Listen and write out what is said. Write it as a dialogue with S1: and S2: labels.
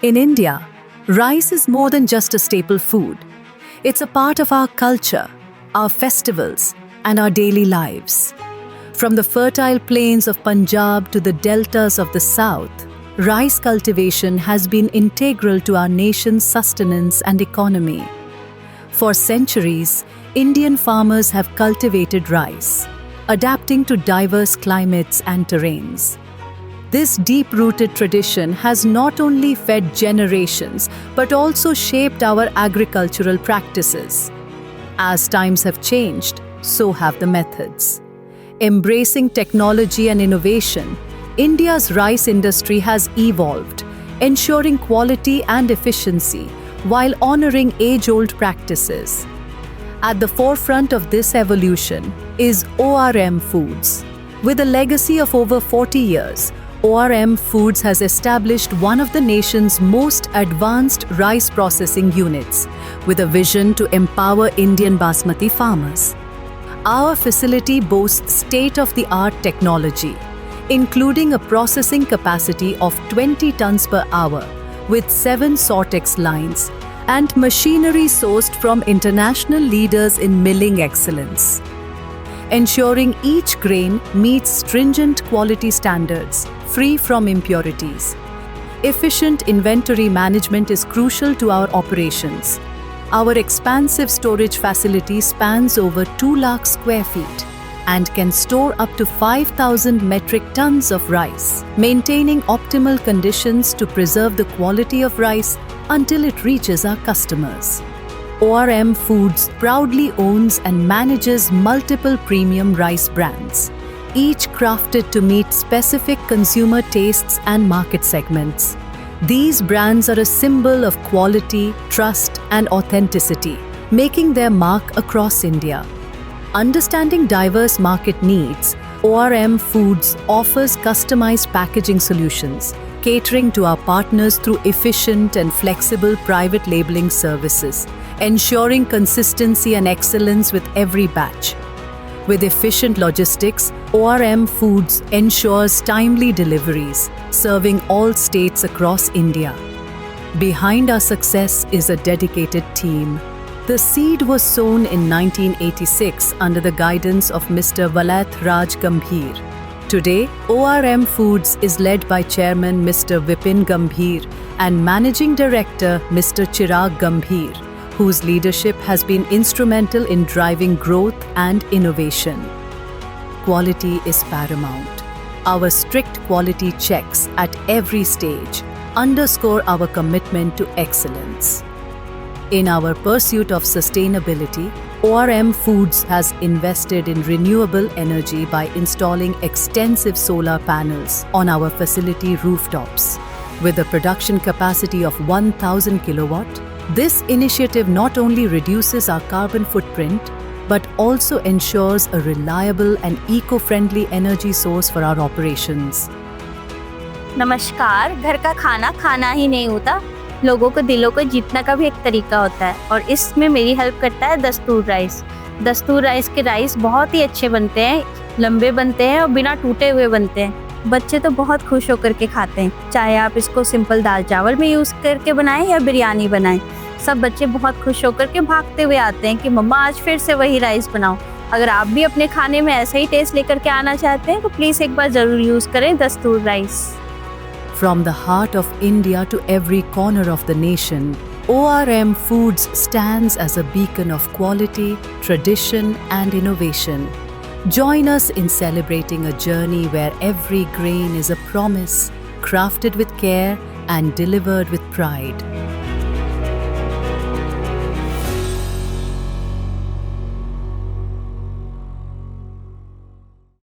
S1: In India, rice is more than just a staple food. It's a part of our culture, our festivals, and our daily lives. From the fertile plains of Punjab to the deltas of the south, rice cultivation has been integral to our nation's sustenance and economy. For centuries, Indian farmers have cultivated rice, adapting to diverse climates and terrains. This deep-rooted tradition has not only fed generations but also shaped our agricultural practices. As times have changed, so have the methods. Embracing technology and innovation, India's rice industry has evolved, ensuring quality and efficiency while honoring age-old practices. At the forefront of this evolution is ORM Foods. With a legacy of over 40 years, ORM Foods has established one of the nation's most advanced rice processing units, with a vision to empower Indian basmati farmers. Our facility boasts state-of-the-art technology, including a processing capacity of 20 tons per hour, with 7 Sortex lines, and machinery sourced from international leaders in milling excellence, ensuring each grain meets stringent quality standards, free from impurities. Efficient inventory management is crucial to our operations. Our expansive storage facility spans over 2 lakh square feet and can store up to 5,000 metric tons of rice, maintaining optimal conditions to preserve the quality of rice until it reaches our customers. ORM Foods proudly owns and manages multiple premium rice brands, each crafted to meet specific consumer tastes and market segments. These brands are a symbol of quality, trust, and authenticity, making their mark across India. Understanding diverse market needs, ORM Foods offers customized packaging solutions, catering to our partners through efficient and flexible private labeling services, ensuring consistency and excellence with every batch. With efficient logistics, ORM Foods ensures timely deliveries, serving all states across India. Behind our success is a dedicated team. The seed was sown in 1986 under the guidance of Mr. Valath Raj Gambhir. Today, ORM Foods is led by Chairman Mr. Vipin Gambhir and Managing Director Mr. Chirag Gambhir, whose leadership has been instrumental in driving growth and innovation. Quality is paramount. Our strict quality checks at every stage underscore our commitment to excellence. In our pursuit of sustainability, ORM Foods has invested in renewable energy by installing extensive solar panels on our facility rooftops. With a production capacity of 1,000 kilowatt, this initiative not only reduces our carbon footprint, but also ensures a reliable and eco-friendly energy source for our operations.
S2: नमस्कार। घर का खाना खाना ही नहीं होता, लोगों को दिलों को जीतने का भी एक तरीका होता है, और इसमें मेरी हेल्प करता है दस्तूर राइस। दस्तूर राइस के राइस बहुत ही अच्छे बनते हैं, लंबे बनते हैं और बिना टूटे हुए बनते हैं। बच्चे तो बहुत खुश होकर के खाते हैं, चाहे आप इसको सिंपल दाल चावल में यूज़ करके बनाएं या बिरयानी बनाएं। सब बच्चे बहुत खुश होकर के भागते हुए आते हैं कि मम्मा आज फिर से वही राइस बनाओ। अगर आप भी अपने खाने में ऐसा ही टेस्ट लेकर के आना चाहते हैं तो प्लीज़ एक बार ज़रूर यूज़ करें दस्तूर rice.
S1: From the heart of India to every corner of the nation, ORM Foods stands as a beacon of quality, tradition, and innovation. Join us in celebrating a journey where every grain is a promise, crafted with care and delivered with pride.